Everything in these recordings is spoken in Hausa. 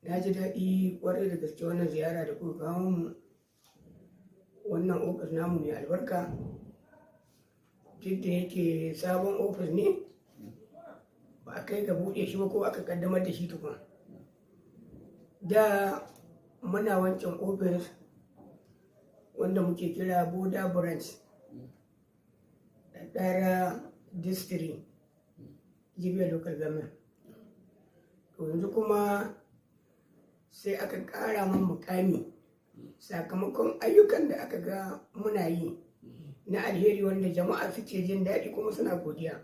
Na ji daɗi ƙwarai da gaske wannan ziyara da kuka kawo mu wannan ofis namu mai albarka. Duk da yake sabon ofis ne, ba a kai ga buɗe shi ba ko aka ƙaddamar da shi tukun. Da muna wancan ofis wanda muke kira Boda Branch, Ɗara District, Jibiya Local Government. To yanzu kuma sai aka ƙara min mukami sakamakon ayyukan da aka ga muna yi na alheri wanda jama'a suke jin daɗi kuma suna godiya.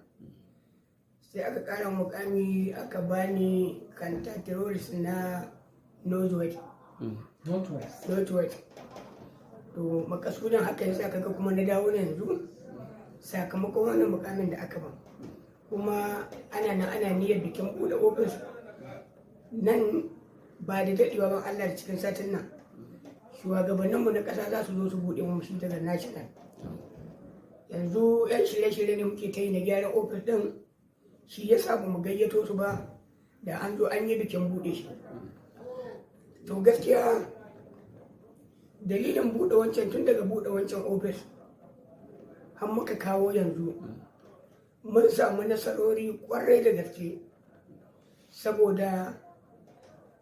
Sai aka ƙara mukami aka bani kanta terrorist na Northwest. To makasudin haka yasa kaga kuma na dawo yanzu sakamakon wannan mukamin da aka ba. Kuma ana niyyar bikin buɗe ofis nan ba da daɗewa ban Allah da cikin satin nan. Shugabanninmu na ƙasa za su zo su buɗe mu shi daga national. Yanzu 'yan shirye-shirye ne muke ta yi na gyaran ofis ɗin, shi ya sa ba mu gayyato su ba da an zo an yi bikin buɗe shi. To gaskiya dalilin buɗe wancan tun daga buɗe wancan ofis har muka kawo yanzu mun samu nasarori ƙwarai da gaske, saboda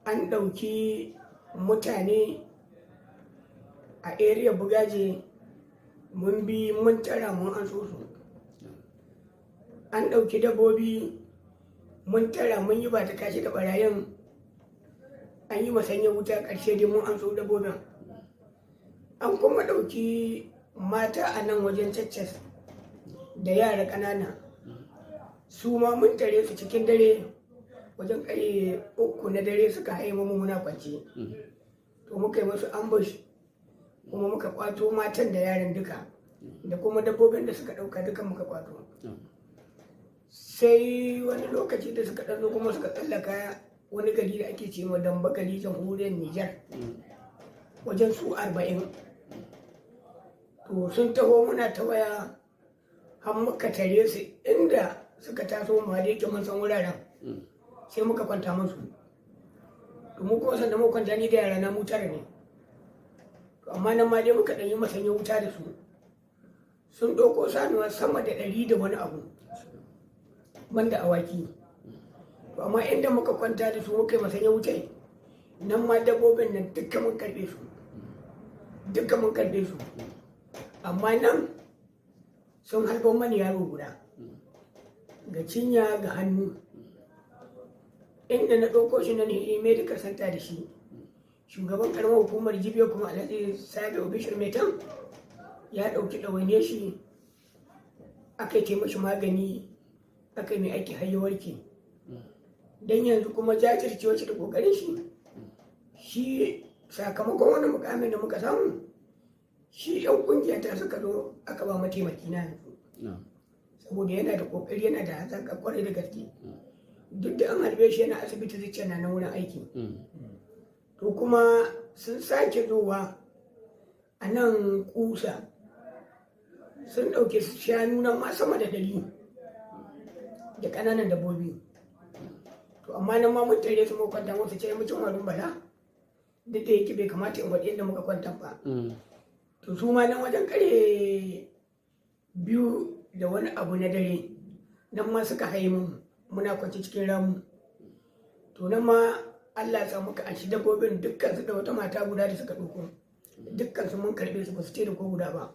an ɗauki mutane a area Bugaje mun bi mun tara mun an so su. An ɗauki dabbobi mun tara mun yi ba ta kashi da ɓarayin, an yi masanya wuta ƙarshe dai mun an so dabbobin. An kuma ɗauki mata a nan wajen caccas da yara ƙanana, su ma mun tare su cikin dare wajen ƙarfe 3 na dare suka haihu mu muna kwance. To muka yi musu ambush kuma muka kwato matan da yaran duka da kuma dabbobin da suka ɗauka duka muka kwato. Sai wani lokaci da suka ɗan zo kuma suka tsallaka wani gari da ake ce ma Damba gari jamhuriyar Nijar wajen su 40. To sun taho muna ta waya har muka tare su inda suka taso ma da yake mun san wuraren, sai muka kwanta musu. To mu kuma sanda muka kwanta ni da yara na mu tara ne. To amma nan ma dai muka ɗan yi masanya wuta da su. Sun ɗauko sanuwa sama da 100 da wani abu banda awaki. To amma inda muka kwanta da su muka yi masanya wuta nan ma dabbobin nan dukkan mun karɓe su. Amma nan sun harbo mani yaro guda ga cinya ga hannu, inda na ɗauko shi na ne medical center da shi. Shugaban karamar hukumar Jibiya kuma Alhaji Sabi Obishir Metan ya ɗauki ɗawainiyar shi, aka yi mashi magani, aka yi mai aiki har ya warke. Don yanzu kuma jajircewa shi da ƙoƙarin shi sakamakon wani mukamin da muka samu, shi 'yan ƙungiya ta suka zo aka ba mataimaki na yanzu. Saboda yana da ƙoƙari, yana da hazaƙa ƙwarai da gaske. Duk da an harbe shi yana asibiti zuciya na wurin aiki. To kuma sun sake zowa a nan Kusa, sun ɗauke shanu nan ma sama da 100 da ƙananan dabbobi. To amma nan ma mun tare su muka kwanta musu ce mutum warin bala, duk da yake bai kamata in faɗi inda muka kwanta ba. To su ma nan wajen ƙarfe 2 da wani abu na dare nan ma suka haye mu muna kwanci cikin ramu. To nan ma Allah ya sa muka anshi dabbobin dukkan su da wata mata guda da suka ɗauko, dukkan su mun karɓe su ba su ce da ko guda ba.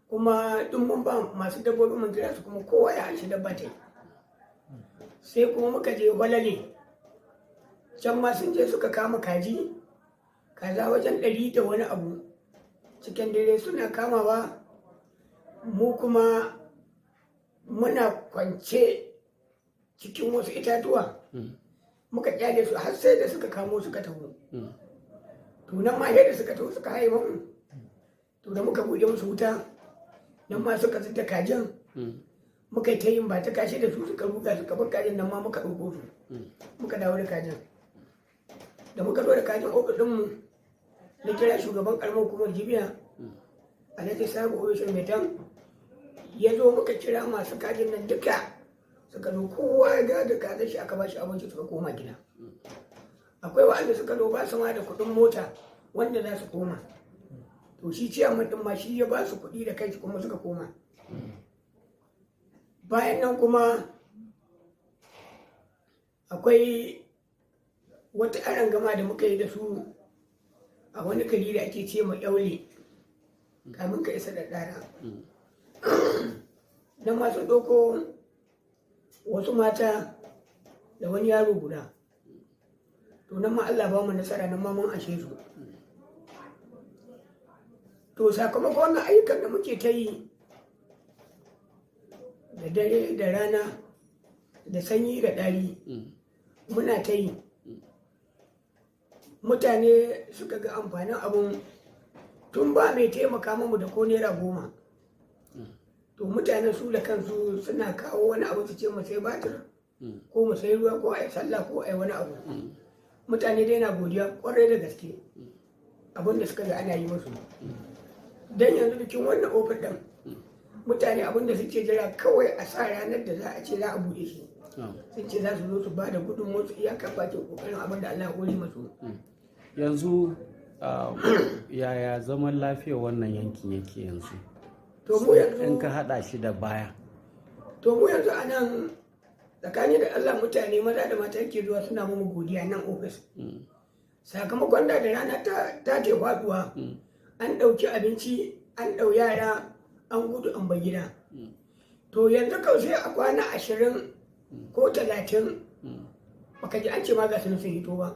Kuma duk mun ba masu dabbobin mun kira su kuma kowa ya anshi dabba ta. Sai kuma muka je Walale, can ma sun je suka kama kaji, kaza wajen 100 da wani abu cikin dare suna kamawa. Mu kuma muna kwance cikin wasu itatuwa muka kyale su har sai da suka kamo suka taho. To nan ma yadda suka taho suka haye mu, to da muka buɗe musu wuta nan ma suka zidda kajin, muka yi ta yin ba ta kashe da su, suka ruga suka bar kajin nan ma muka ɗauko su muka dawo da kajin. Da muka zo da kajin ofis ɗinmu na kira shugaban karamar hukumar Jibiya Alhaji Sabi Obishir Metan, ya zo muka kira masu kajin nan duka suka zo, kowa ya ga da kazar shi aka ba shi abinci suka koma gida. akwai wa'anda suka zo ba su ma da kuɗin mota wanda za su koma, to shi ciyaman ɗin ma shi ya ba su kuɗi da kai kuma suka koma. Bayan nan kuma akwai wata arangama da muka yi da su a wani gari da ake ce ma Yaule kamin ka isa da ɗara. Nan ma sun ɗauko wasu mata da wani yaro guda, to nan ma Allah ba mu nasara, nan ma mun ashe su. To sakamakon wannan ayyukan da muke ta yi da dare da rana da sanyi da ɗari muna ta yi, mutane suka ga amfanin abun, tun ba mai taimaka mamu da ko naira 10. To mutane su da kansu suna kawo wani abu su ce mu sai batir ko mu sai ruwa ko a yi sallah ko a yi wani abu. Mutane dai na godiya kwarai da gaske abin da suka ga ana yi musu. Dan yanzu bikin wannan ofis ɗin mutane abin da suke jira kawai a sa ranar da za a ce za a buɗe shi. Sun ce za su zo su ba da gudunmuwar su iyakar bakin kokarin abin da Allah ya hore masu. Yanzu yaya zaman lafiyar wannan yankin yake yanzu? To mu yanzu in ka hada shi da baya. To mu yanzu a nan tsakani da Allah mutane maza da mata yake zuwa suna mu godiya nan ofis. Sakamakon da rana ta ke faduwa an ɗauki abinci an ɗau yara an gudu an bar gida. To yanzu kawai sai a kwana 20 ko 30 baka ji an ce ma ga sun hito ba.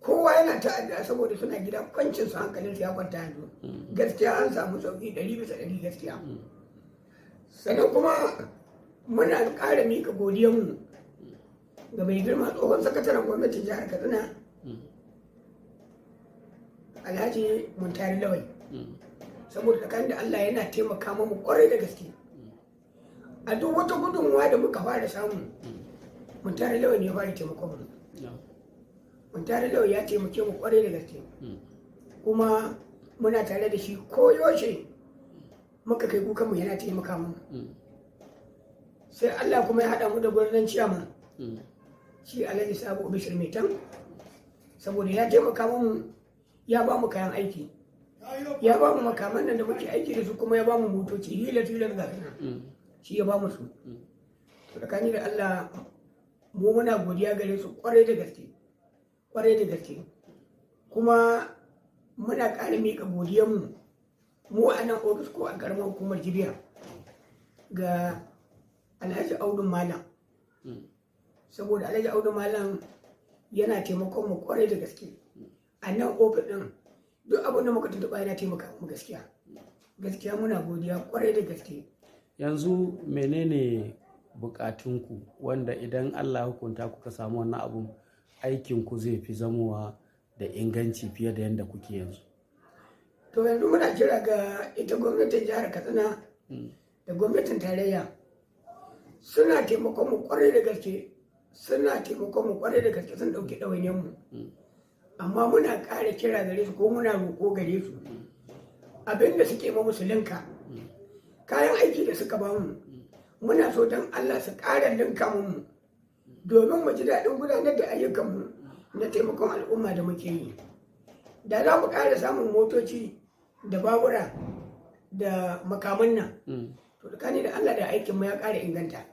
Kowa yana ta'adda saboda suna gida kwancin su hankalin su ya kwanta yanzu. Gaskiya an samu sauki 100% gaskiya. Sannan kuma muna ƙara mika godiyanmu ga mai girma tsohon sakataren gwamnatin jihar Katsina Alhaji Muntari Lawal, saboda tsakanin da Allah yana taimaka mu kwarai da gaske. A duk wata gudunmuwa da muka fara samu Muntari Lawal ne ya fara taimakon mu. Muntari Lawal ya taimake mu kwarai da gaske, kuma muna tare da shi koyaushe muka kai kukan mu yana taimaka mu. Sai Allah kuma ya haɗa mu da gwarzon ciyaman shi Alhaji Sabo Bishir Metan, saboda ya taimaka mu, ya ba mu kayan aiki, ya ba mu makaman nan da muke aiki da su, kuma ya ba mu motoci hilar ga shi ya ba mu su. Tsakani da Allah mu muna godiya gare su kwarai da gaske, kwarai da gaske. Kuma muna ƙara miƙa godiyanmu mu a nan ofis ko a ƙaramar hukumar Jibiya ga Alhaji Audu Malam, saboda Alhaji Audu Malam yana taimakon mu kwarai da gaske a nan ofis ɗin. Duk abin da muka tuntuɓa yana taimaka mu gaskiya. Gaskiya muna godiya kwarai da gaske. Yanzu menene bukatunku wanda idan Allah hukunta kuka samu wannan abun aikinku zai fi zamowa da inganci fiye da yadda kuke yanzu? To yanzu muna kira ga ita gwamnatin jihar Katsina da gwamnatin tarayya, suna taimakon mu kwarai da gaske, suna taimakon mu kwarai da gaske, sun ɗauki ɗawainiyar mu. Amma muna ƙara kira gare su ko muna roƙo gare su abin da suke ma musulunka kayan aiki da suka bamu, muna so don Allah su ƙara linka mu domin mu ji daɗin gudanar da ayyukanmu na taimakon al'umma da muke yi. Da za mu ƙara samun motoci da babura da makaman nan, to tsakani da Allah da aikinmu ya ƙara inganta.